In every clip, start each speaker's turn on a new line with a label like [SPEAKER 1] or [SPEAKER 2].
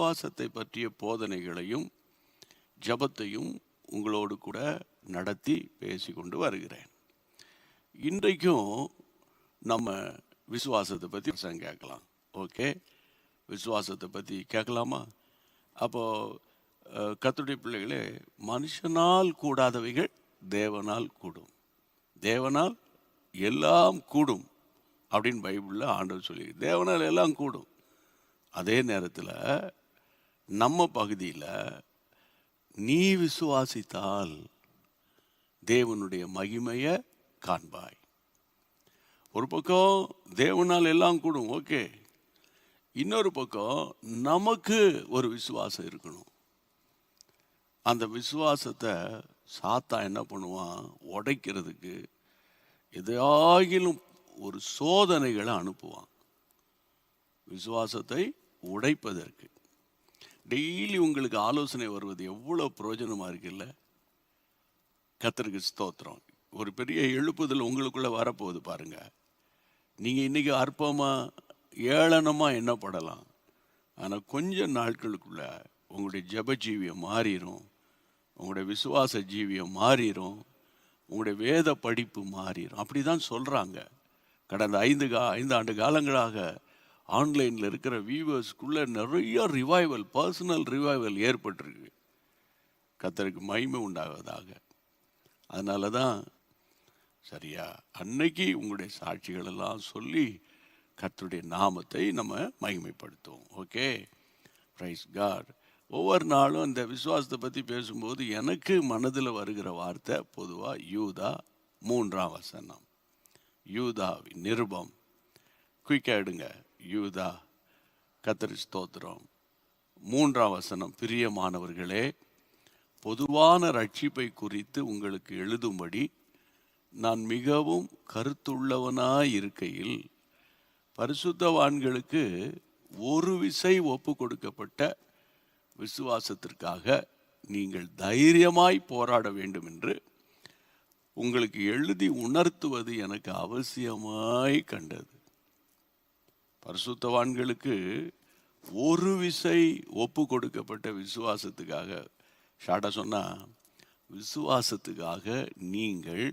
[SPEAKER 1] விசுவாசத்தை பற்றிய போதனைகளையும் ஜபத்தையும் உங்களோடு கூட நடத்தி பேசிக்கொண்டு வருகிறேன். இன்றைக்கும் நம்ம விசுவாசத்தை பற்றி கேட்கலாம். ஓகே, விசுவாசத்தை பற்றி கேட்கலாமா? அப்போது கர்த்தருடைய பிள்ளைகளே, மனுஷனால் கூடாதவைகள் தேவனால் கூடும், தேவனால் எல்லாம் கூடும் அப்படின்னு பைபிளில் ஆண்டவர் சொல்லி, தேவனால் எல்லாம் கூடும். அதே நேரத்தில் நம்ம பகுதியில் நீ விசுவாசித்தால் தேவனுடைய மகிமையை காண்பாய். ஒரு பக்கம் தேவனால் எல்லாம் கூடும், ஓகே. இன்னொரு பக்கம் நமக்கு ஒரு விசுவாசம் இருக்கணும். அந்த விசுவாசத்தை சாத்தான் என்ன பண்ணுவான்? உடைக்கிறதுக்கு எதாகிலும் ஒரு சோதனைகளை அனுப்புவான், விசுவாசத்தை உடைப்பதற்கு. டெய்லி உங்களுக்கு ஆலோசனை வருவது எவ்வளோ பிரயோஜனமாக இருக்குல்ல? கர்த்தருக்கு ஸ்தோத்திரம். ஒரு பெரிய எழுப்புதல் உங்களுக்குள்ளே வரப்போகுது பாருங்க. நீங்கள் இன்றைக்கி அற்பமாக ஏளனமாக எண்ணப்படலாம், ஆனால் கொஞ்ச நாட்களுக்குள்ள உங்களுடைய ஜெப ஜீவியம் மாறிடும், உங்களுடைய விசுவாச ஜீவியம் மாறிடும், உங்களுடைய வேத படிப்பு மாறிடும். அப்படி தான் சொல்கிறாங்க. கடந்த 5 ஆண்டு காலங்களாக ஆன்லைனில் இருக்கிற வியூவர்ஸ்க்குள்ளே நிறைய ரிவைவல், பர்சனல் ரிவைவல் ஏற்பட்டிருக்கு. கர்த்தருக்கு மகிமை உண்டாவதாக. அதனால தான் சரியா அன்னைக்கு உங்களுடைய சாட்சிகள் எல்லாம் சொல்லி கர்த்தருடைய நாமத்தை நம்ம மகிமைப்படுத்துவோம். Okay, praise God. ஒவ்வொரு நாளும் இந்த விசுவாசத்தை பற்றி பேசும்போது எனக்கு மனதில் வருகிற வார்த்தை பொதுவாக யூதா 3ஆம் வசனம், யூதாவின் நிருபம். குயிக்காக எடுங்க. யூதா, கர்த்தருக்கு ஸ்தோத்திரம். 3ஆம் வசனம், பிரியமானவர்களே, பொதுவான ரட்சிப்பை குறித்து உங்களுக்கு எழுதும்படி நான் மிகவும் கருத்துள்ளவனாய் இருக்கையில் பரிசுத்தவான்களுக்கு ஒரு விசை ஒப்பு கொடுக்கப்பட்ட விசுவாசத்திற்காக நீங்கள் தைரியமாய் போராட வேண்டும் என்று உங்களுக்கு எழுதி உணர்த்துவது எனக்கு அவசியமாய் கண்டது. பரிசுத்தவான்களுக்கு ஒரு விசை ஒப்பு கொடுக்கப்பட்ட விசுவாசத்துக்காக, ஷார்ட்டா சொன்னா, விசுவாசத்துக்காக நீங்கள்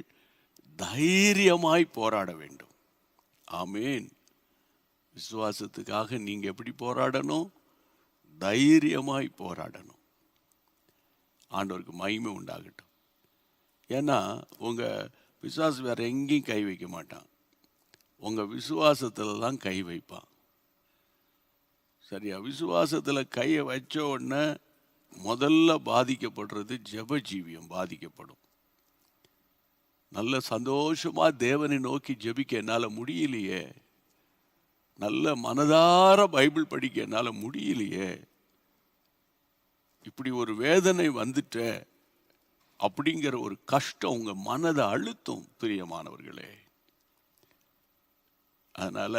[SPEAKER 1] தைரியமாய் போராட வேண்டும். ஆமேன். விசுவாசத்துக்காக நீங்க எப்படி போராடணும்? தைரியமாய் போராடணும். ஆண்டவருக்கு மகிமை உண்டாகட்டும். ஏன்னா உங்க விசுவாசம் வேற எங்கேயும் கை வைக்க மாட்டான், உங்க விசுவாசத்துல தான் கை வைப்பான். சரியா? விசுவாசத்துல கையை வச்ச உடனே முதல்ல பாதிக்கப்படுறது ஜெப ஜீவியம் பாதிக்கப்படும். நல்ல சந்தோஷமா தேவனை நோக்கி ஜெபிக்க என்னால முடியலையே, நல்ல மனதார பைபிள் படிக்க என்னால முடியலையே, இப்படி ஒரு வேதனை வந்துட்ட அப்படிங்கிற ஒரு கஷ்டம் உங்க மனதை அழுத்தும் பிரியமானவர்களே. அதனால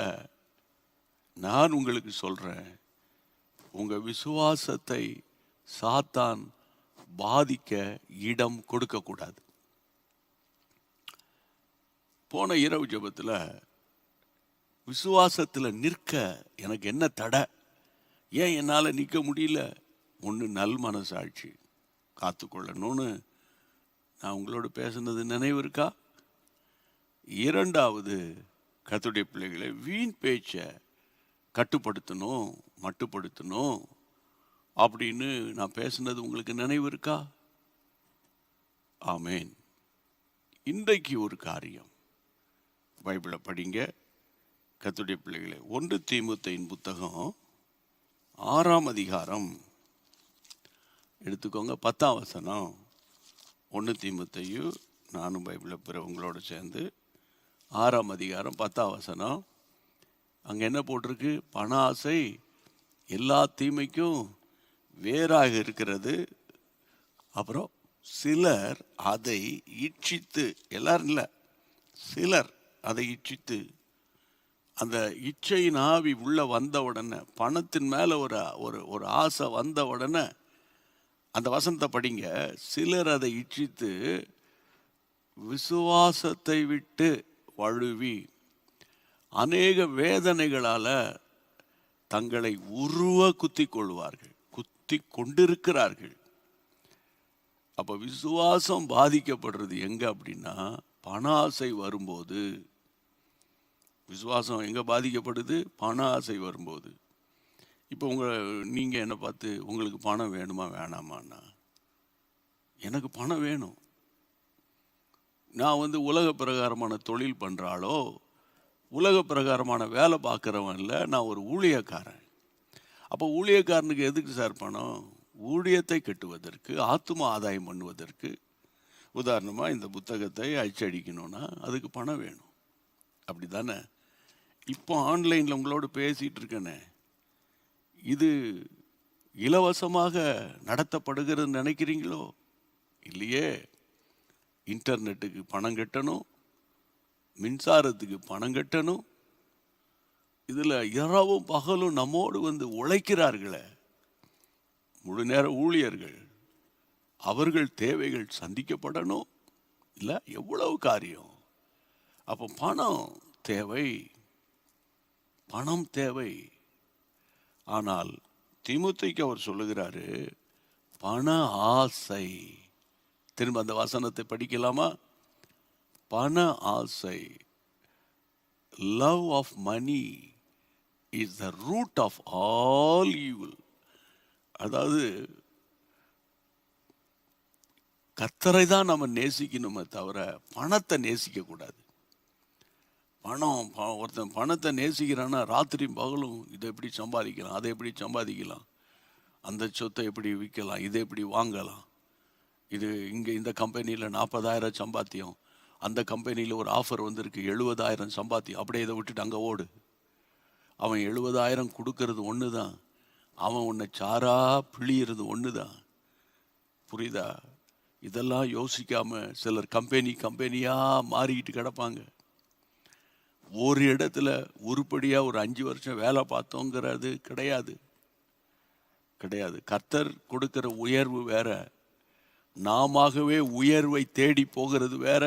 [SPEAKER 1] நான் உங்களுக்கு சொல்றேன், உங்க விசுவாசத்தை சாத்தான் பாதிக்க இடம் கொடுக்க கூடாது. போன இரவு ஜெபத்தில் விசுவாசத்தில் நிற்க எனக்கு என்ன தடை, ஏன் என்னால் நிற்க முடியல? ஒன்று, நல் மனசாட்சி காத்துக்கொள்ளணும்னு நான் உங்களோட பேசுனது நினைவு இருக்கா? 2வது, கர்த்தருடைய பிள்ளைகளை வீண் பேச்சை கட்டுப்படுத்தணும், மட்டுப்படுத்தணும் அப்படின்னு நான் பேசுனது உங்களுக்கு நினைவு இருக்கா? ஆமேன். இன்றைக்கு ஒரு காரியம், பைபிளை படிங்க கர்த்தருடைய பிள்ளைகளே. 1 தீமோத்தேயின் புத்தகம் 6ஆம் அதிகாரம் எடுத்துக்கோங்க, 10ஆம் வசனம். 1 தீமோத்தேயு, நானும் பைபிளை பிறவங்களோட சேர்ந்து 6ஆம் அதிகாரம் 10ஆம் வசனம். அங்கே என்ன போட்டிருக்கு? பண ஆசை எல்லா தீமைக்கும் வேறாக இருக்கிறது. அப்புறம் சிலர் அதை இச்சித்து, எல்லாரும் இல்லை, சிலர் அதை இச்சித்து, அந்த இச்சையின் ஆவி உள்ள வந்த உடனே, பணத்தின் மேலே ஒரு ஆசை வந்த உடனே, அந்த வசனத்தை படிங்க, சிலர் அதை இச்சித்து விசுவாசத்தை விட்டு வழுவி அநேக வேதனைகளால் தங்களை உருவ குத்தி கொள்வார்கள். குத்தி கொண்டிருக்கிறார்கள். அப்ப விசுவாசம் பாதிக்கப்படுறது எங்க அப்படின்னா, பண ஆசை வரும்போது. விசுவாசம் எங்க பாதிக்கப்படுது? பண ஆசை வரும்போது. இப்போ நீங்க என்ன பார்த்து, உங்களுக்கு பணம் வேணுமா வேணாமான்னா, எனக்கு பணம் வேணும். நான் உலக பிரகாரமான தொழில் பண்றாளோ, உலக பிரகாரமான வேலை பார்க்குறவன் இல்லை, நான் ஒரு ஊழியக்காரன். அப்போ ஊழியக்காரனுக்கு எதுக்கு சார் பணம்? ஊழியத்தை கட்டுவதற்கு, ஆத்தும ஆதாயம் பண்ணுவதற்கு. உதாரணமாக இந்த புத்தகத்தை அச்சடிக்கணும்னா அதுக்கு பணம் வேணும். அப்படி தானே? இப்போ ஆன்லைனில் உங்களோடு பேசிகிட்டு இருக்கேனே, இது இலவசமாக நடத்தப்படுகிறது நினைக்கிறீங்களோ? இல்லையே. இன்டர்நெட்டுக்கு பணம் கட்டணும், மின்சாரத்துக்கு பணம் கட்டணும். இதில் இரவும் பகலும் நம்மோடு உழைக்கிறார்களே முழு நேர ஊழியர்கள், அவர்கள் தேவைகள் சந்திக்கப்படணும். இல்லை, எவ்வளவு காரியம். அப்போ பணம் தேவை, பணம் தேவை. ஆனால் தீமோத்தேயுக்கு அவர் சொல்லுகிறாரு, பண ஆசை. திரும்ப அந்த வசனத்தை படிக்கலாமா? பண ஆசை, love of money is the root of all evil. அதாவது கர்த்தரை தான் நம்ம நேசிக்கணுமே தவிர பணத்தை நேசிக்க கூடாது. ஒருத்தன் பணத்தை நேசிக்கிறான்னா ராத்திரி பகலும் இதை எப்படி சம்பாதிக்கலாம், அதை எப்படி சம்பாதிக்கலாம், அந்த சொத்தை எப்படி விற்கலாம், இதை எப்படி வாங்கலாம், இது இங்கே இந்த கம்பெனியில் 40,000 சம்பாத்தியம், அந்த கம்பெனியில் ஒரு ஆஃபர் வந்திருக்கு 70,000 சம்பாத்தியம், அப்படியே இதை விட்டுட்டு அங்கே ஓடு. அவன் 70,000 கொடுக்கறது ஒன்று தான், அவன் உன்னை சாரா பிழியறது ஒன்று தான். புரியுதா? இதெல்லாம் யோசிக்காம சிலர் கம்பெனியாக மாறிக்கிட்டு கிடப்பாங்க. ஒரு இடத்துல உருப்படியாக ஒரு 5 வருஷம் வேலை பார்த்தோங்கிறது கிடையாது. கர்த்தர் கொடுக்கிற உயர்வு வேற, நாமவே உயர்வை தேடி போகிறது வேற.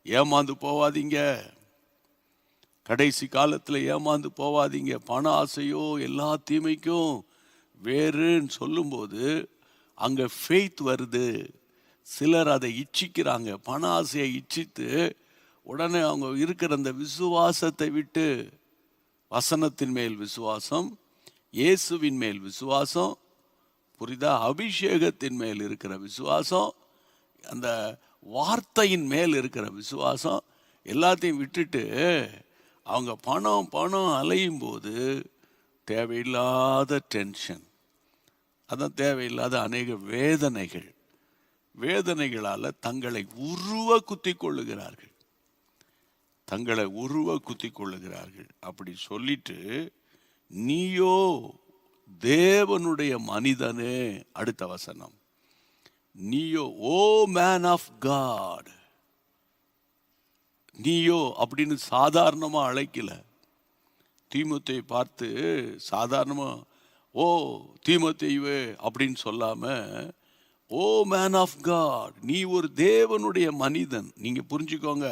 [SPEAKER 1] ஏமாந்து போவாதீங்க, கடைசி காலத்தில் ஏமாந்து போவாதீங்க. பண ஆசையோ எல்லா தீமைக்கும் வேறுன்னு சொல்லும்போது அங்கே ஃபெய்த் வருது. சிலர் அதை இச்சிக்கிறாங்க, பண ஆசையை இச்சித்து உடனே அவங்க இருக்கிற அந்த விசுவாசத்தை விட்டு, வசனத்தின் மேல் விசுவாசம், இயேசுவின் மேல் விசுவாசம், புரிதா, அபிஷேகத்தின் மேல் இருக்கிற விசுவாசம், அந்த வார்த்தையின் மேல் இருக்கிற விசுவாசம், எல்லாத்தையும் விட்டுட்டு அவங்க பணம் அலையும் போது தேவையில்லாத டென்ஷன், அதான் தேவையில்லாத அநேக வேதனைகளால் தங்களை உருவ குத்தி கொள்ளுகிறார்கள். அப்படி சொல்லிட்டு, நீயோ தேவனுடைய மனிதனே. அடுத்த வசனம், நீயோ ஓ மேன் ஆஃப் காட். நீயோ அப்படின்னு சாதாரணமா அழைக்கல. தீமோத்தேயுவை பார்த்து சாதாரணமா ஓ தீமோத்தேயுவே அப்படின்னு சொல்லாம, ஓ மேன் ஆஃப் காட், நீ ஒரு தேவனுடைய மனிதன். நீங்க புரிஞ்சுக்கோங்க,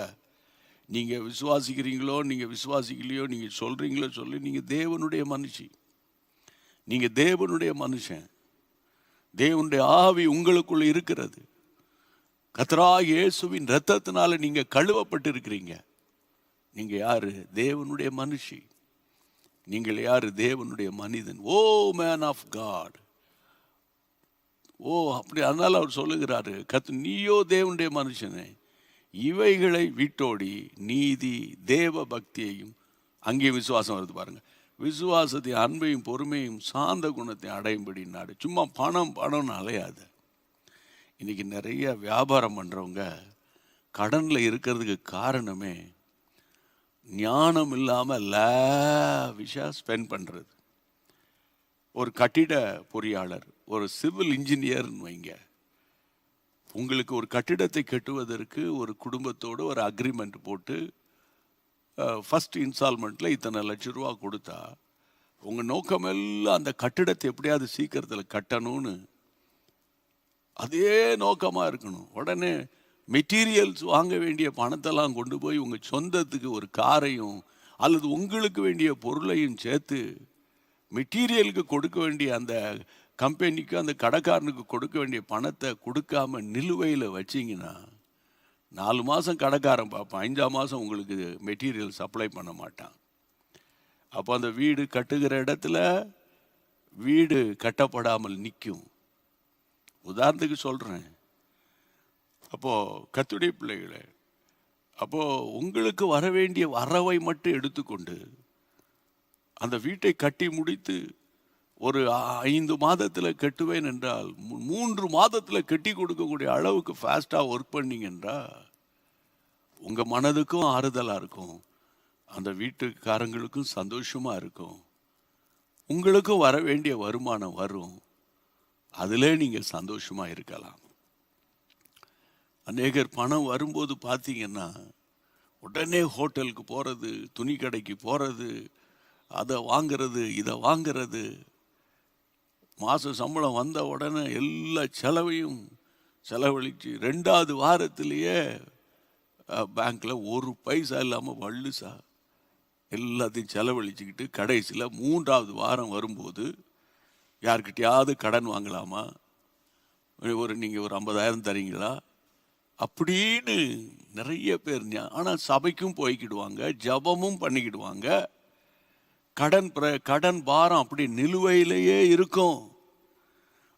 [SPEAKER 1] நீங்க விசுவாசிக்கிறீங்களோ நீங்க விசுவாசிக்கலையோ, நீங்க சொல்றீங்களோ சொல்லி, நீங்க தேவனுடைய மனுஷி, நீங்க தேவனுடைய மனுஷன். தேவனுடைய ஆவி உங்களுக்குள்ள இருக்கிறது. கர்த்தராகிய இயேசுவின் இரத்தத்தினால நீங்க கழுவப்பட்டு இருக்கிறீங்க. நீங்க யாரு? தேவனுடைய மனுஷி. நீங்கள் யாரு? தேவனுடைய மனிதன். Oh man of God. ஓ அப்படி. அதனால அவர் சொல்லுகிறாரு, நீயோ தேவனுடைய மனுஷனே, இவைகளை விட்டோடி நீதி தேவ பக்தியையும், அங்கேயும் விசுவாசம் வருது பாருங்க, விசுவாசத்தை அன்பையும் பொறுமையும் சாந்த குணத்தை அடையும்படி நாடு. சும்மா பணம்னு அலையாது. இன்னைக்கு நிறைய வியாபாரம் பண்ணுறவங்க கடனில் இருக்கிறதுக்கு காரணமே ஞானம் இல்லாமல் லாவிஷாக ஸ்பெண்ட் பண்ணுறது. ஒரு கட்டிட பொறியாளர், ஒரு சிவில் இன்ஜினியர்னு வைங்க, உங்களுக்கு ஒரு கட்டிடத்தை கட்டுவதற்கு ஒரு குடும்பத்தோடு ஒரு அக்ரிமெண்ட் போட்டு ஃபஸ்ட் இன்ஸ்டால்மெண்ட்டில் இத்தனை லட்சம் ரூபா கொடுத்தா, உங்கள் நோக்கமெல்லாம் அந்த கட்டிடத்தை எப்படியாவது சீக்கிரத்தில் கட்டணும்னு அதே நோக்கமாக இருக்கணும். உடனே மெட்டீரியல்ஸ் வாங்க வேண்டிய பணத்தெல்லாம் கொண்டு போய் உங்கள் சொந்தத்துக்கு ஒரு காரையும் அல்லது உங்களுக்கு வேண்டிய பொருளையும் சேர்த்து மெட்டீரியலுக்கு கொடுக்க வேண்டிய அந்த கம்பெனிக்கு அந்த கடைக்காரனுக்கு கொடுக்க வேண்டிய பணத்தை கொடுக்காம நிலுவையில் வச்சிங்கன்னா 4 மாதம் கடைக்காரன் பார்ப்பான், 5ஆம் மாதம் உங்களுக்கு மெட்டீரியல் சப்ளை பண்ண மாட்டான். அப்போ அந்த வீடு கட்டுகிற இடத்துல வீடு கட்டப்படாமல் நிற்கும். உதாரணத்துக்கு சொல்கிறேன். அப்போது கர்த்தருடைய பிள்ளைகளே, அப்போது உங்களுக்கு வர வேண்டிய வரவை மட்டும் எடுத்துக்கொண்டு அந்த வீட்டை கட்டி முடித்து ஒரு 5 மாதத்தில் கட்டுவேன் என்றால் 3 மாதத்தில் கட்டி கொடுக்கக்கூடிய அளவுக்கு ஃபாஸ்ட்டாக ஒர்க் பண்ணிங்கன்னா உங்கள் மனதுக்கும் ஆறுதலாக இருக்கும், அந்த வீட்டுக்காரங்களுக்கும் சந்தோஷமாக இருக்கும், உங்களுக்கும் வர வேண்டிய வருமானம் வரும், அதிலே நீங்கள் சந்தோஷமாக இருக்கலாம். அநேகர் பணம் வரும்போது பார்த்தீங்கன்னா உடனே ஹோட்டலுக்கு போகிறது, துணி கடைக்கு போகிறது, அதை வாங்கிறது, இதை வாங்கிறது. மாத சம்பளம் வந்த உடனே எல்லா செலவையும் செலவழித்து 2வது வாரத்திலேயே பேங்க்கில் ஒரு பைசா இல்லாமல் வள்ளுசா எல்லாத்தையும் செலவழிச்சுக்கிட்டு கடைசியில் 3வது வாரம் வரும்போது யார்கிட்டையாவது கடன் வாங்கலாமா, நீங்கள் ஒரு 50,000 தரீங்களா அப்படின்னு நிறைய பேர். ஆனால் சபைக்கும் போய்க்கிடுவாங்க, ஜபமும் பண்ணிக்கிடுவாங்க, கடன் பாரம் அப்படி நிலுவையிலேயே இருக்கும்.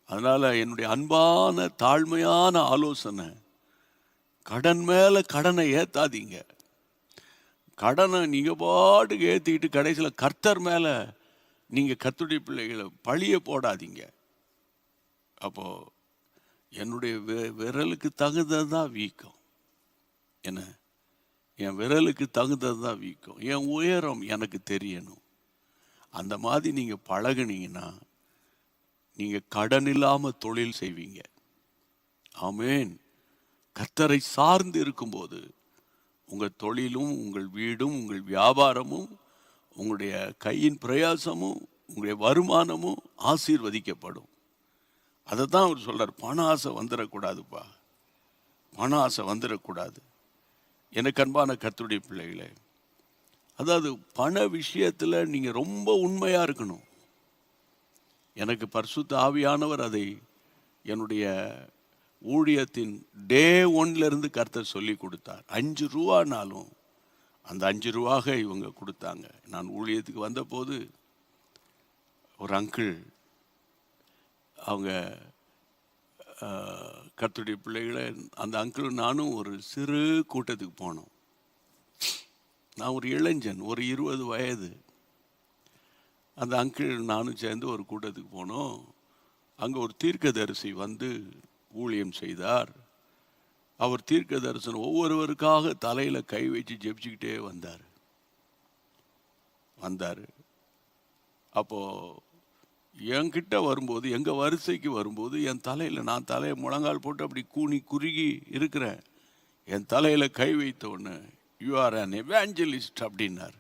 [SPEAKER 1] அதனால் என்னுடைய அன்பான தாழ்மையான ஆலோசனை, கடன் மேலே கடனை ஏற்றாதீங்க. கடனை நீங்கள் பாட்டுக்கு ஏற்றிக்கிட்டு கடைசியில் கர்த்தர் மேலே நீங்கள் கர்த்தருடைய பிள்ளைகளை பழிய போடாதீங்க. அப்போது என்னுடைய விரலுக்கு தகுந்தது தான் வீக்கம், என்ன என் விரலுக்கு தகுந்தது தான் வீக்கம், என் உயரம் எனக்கு தெரியணும். அந்த மாதிரி நீங்கள் பழகுனீங்கன்னா நீங்கள் கடன் இல்லாமல் தொழில் செய்வீங்க. ஆமேன். கர்த்தரை சார்ந்து இருக்கும்போது உங்கள் தொழிலும் உங்கள் வீடும் உங்கள் வியாபாரமும் உங்களுடைய கையின் பிரயாசமும் உங்களுடைய வருமானமும் ஆசீர்வதிக்கப்படும். அதை தான் அவர் சொல்கிறார், பண ஆசை வந்துடக்கூடாதுப்பா, பண ஆசை வந்துடக்கூடாது. எனக்கு அன்பான கர்த்தருடைய பிள்ளைகளே, அதாவது பண விஷயத்தில் நீங்கள் ரொம்ப உண்மையாக இருக்கணும். எனக்கு பரிசுத்த ஆவியானவர் அதை என்னுடைய ஊழியத்தின் டே 1லேருந்து கர்த்தர் சொல்லி கொடுத்தார். 5 ரூபானாலும் அந்த 5 ரூபாக இவங்க கொடுத்தாங்க. நான் ஊழியத்துக்கு வந்தபோது ஒரு அங்கிள், அவங்க கர்த்தருடைய பிள்ளைகளை, அந்த அங்கிள் நானும் ஒரு சிறு கூட்டத்துக்கு போனோம். நான் ஒரு இளைஞன், ஒரு 20 வயது. அந்த அங்கிள் நானும் சேர்ந்து ஒரு கூட்டத்துக்கு போனோம். அங்கே ஒரு தீர்க்கதரிசி வந்து ஊழியம் செய்தார். அவர் தீர்க்க தரிசனம் ஒவ்வொருவருக்காக தலையில் கை வச்சு ஜெபிச்சுக்கிட்டே வந்தார். அப்போது என்கிட்ட வரும்போது, எங்கள் வரிசைக்கு வரும்போது, என் தலையில், நான் தலையை முழங்கால் போட்டு அப்படி கூனி குறுகி இருக்கிறேன். என் தலையில் கை வைத்த உடனே, யூ ஆர் அன் எவாஞ்சலிஸ்ட் அப்படின்னார்.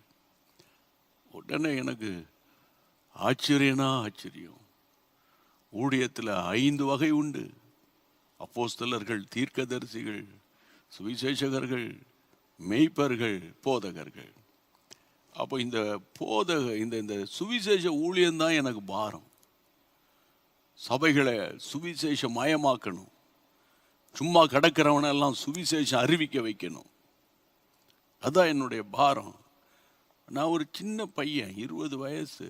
[SPEAKER 1] உடனே எனக்கு ஆச்சரியம். ஊழியத்தில் 5 வகை உண்டு: அப்போஸ்தலர்கள், தீர்க்கதரிசிகள், சுவிசேஷகர்கள், மெய்ப்பர்கள், போதகர்கள். அப்போ இந்த இந்த சுவிசேஷ ஊழியம்தான் எனக்கு பாரம். சபைகளை சுவிசேஷ மயமாக்கணும், சும்மா கிடக்கிறவனெல்லாம் சுவிசேஷம் அறிவிக்க வைக்கணும். அதான் என்னுடைய பாரம். நான் ஒரு சின்ன பையன், 20 வயசு.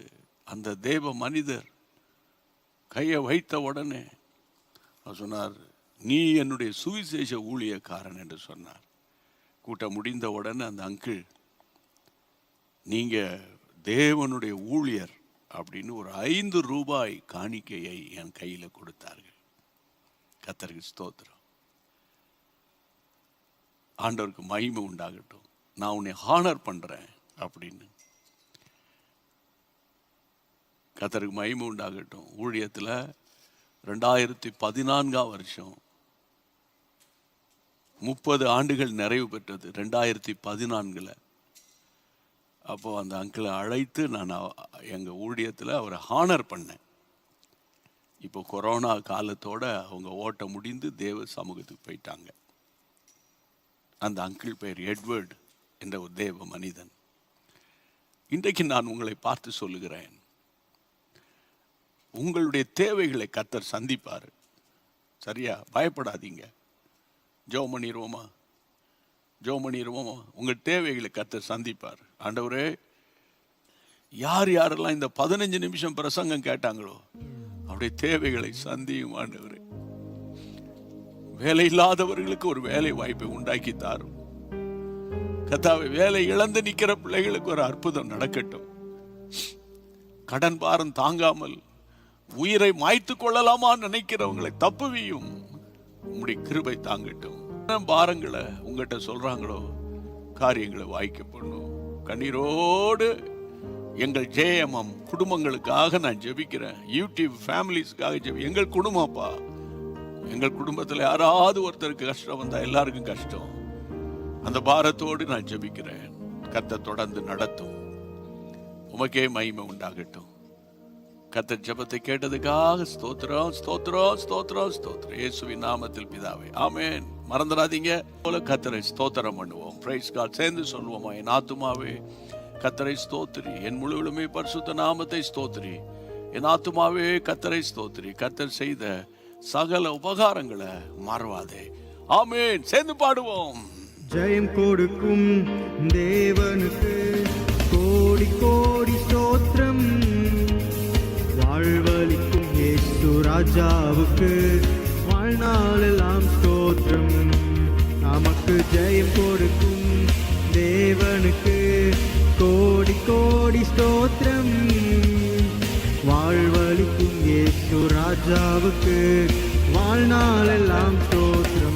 [SPEAKER 1] அந்த தேவ மனிதர் கையை வைத்த உடனே சொன்னார், நீ என்னுடைய சுவிசேஷ ஊழியக்காரன் என்று சொன்னார். கூட்டம் முடிந்த உடனே அந்த அங்கிள், நீங்கள் தேவனுடைய ஊழியர் அப்படின்னு ஒரு 5 ரூபாய் காணிக்கையை என் கையில் கொடுத்தார்கள். கர்த்தருக்கு ஸ்தோத்திரம். ஆண்டவருக்கு மகிமை உண்டாகட்டும், நான் உன்னை ஹானர் பண்ணுறேன் அப்படின்னு. கர்த்தருக்கு மகிமை உண்டாகட்டும். ஊழியத்தில் 2014ஆம் வருஷம் 30 ஆண்டுகள் நிறைவு பெற்றது, 2014. அப்போது அந்த அங்கிளை அழைத்து நான் எங்கள் ஊழியத்தில் அவரை ஹானர் பண்ணேன். இப்போ கொரோனா காலத்தோடு அவங்க ஓட்ட முடிந்து தேவ சமூகத்துக்கு போயிட்டாங்க. அந்த அங்கிள் பெயர் எட்வர்ட் என்ற ஒரு தேவ மனிதன். இன்றைக்கு நான் உங்களை பார்த்து சொல்லுகிறேன், உங்களுடைய தேவைகளை கர்த்தர் சந்திப்பார். சரியா? பயப்படாதீங்க. ஜெபம் பண்ணிடுவோமா? ஜெபம் பண்ணிடுவோமா? உங்கள் தேவைகளை கர்த்தர் சந்திப்பார். ஆண்டவரே, யார் யாரெல்லாம் இந்த 15 நிமிஷம் பிரசங்கம் கேட்டாங்களோ அவருடைய தேவைகளை சந்தியும் ஆண்டவரே. வேலை இல்லாதவர்களுக்கு ஒரு வேலை வாய்ப்பை உண்டாக்கி தாரும் கர்த்தாவே. வேலை இழந்து நிற்கிற பிள்ளைகளுக்கு ஒரு அற்புதம் நடக்கட்டும். கடன் பாரம் தாங்காமல் உயிரை மாய்த்து கொள்ளலாமா நினைக்கிறவங்களை தப்புவியும். உங்களுடைய கிருபை தாங்கட்டும். பாரங்களை உங்ககிட்ட சொல்றாங்களோ காரியங்களை வாய்க்க பண்ணும். கண்ணீரோடு எங்கள் ஜேஎம்எம் குடும்பங்களுக்காக நான் ஜெபிக்கிறேன். யூடியூப் ஃபேமிலிஸ்க்காக எங்கள் குடும்பப்பா, எங்கள் குடும்பத்தில் யாராவது ஒருத்தருக்கு கஷ்டம் வந்தா எல்லாருக்கும் கஷ்டம். அந்த பாரத்தோடு நான் ஜெபிக்கிறேன். கர்த்தர் தொடர்ந்து நடத்தும். உமக்கே மகிமை உண்டாகட்டும். கர்த்தர் ஜெபத்தை கேட்டதுக்காக ஸ்தோத்திரம், ஸ்தோத்திரம், ஸ்தோத்திரம், ஸ்தோத்திரம். இயேசுவின் நாமத்தில் பிதாவே, ஆமென். மறந்துடாதீங்க, போல கர்த்தரை ஸ்தோத்திரம் பண்ணுவோம். Praise God. சேர்ந்து சொல்லுவோமா? என் ஆத்துமாவே கர்த்தரை ஸ்தோத்திரி, என் முழுவதுமே பரிசுத்த நாமத்தை ஸ்தோத்திரி. என் ஆத்துமாவே கர்த்தரை ஸ்தோத்திரி, கர்த்தர் செய்த சகல உபகாரங்களை மறவாதே. ஆமென். சேர்ந்து பாடுவோம்.
[SPEAKER 2] ஜெயம் கொடுக்கும் தேவனுக்கு கோடி கோடி ஸ்தோத்திரம். வாழ்வளிக்கும் இயேசு ராஜாவுக்கு வாழ்நாளெல்லாம் ஸ்தோத்திரம். நமக்கு ஜெயம் கொடுக்கும் தேவனுக்கு கோடி கோடி ஸ்தோத்திரம். வாழ்வளிக்கும் இயேசு ராஜாவுக்கு வாழ்நாளெல்லாம் ஸ்தோத்திரம்.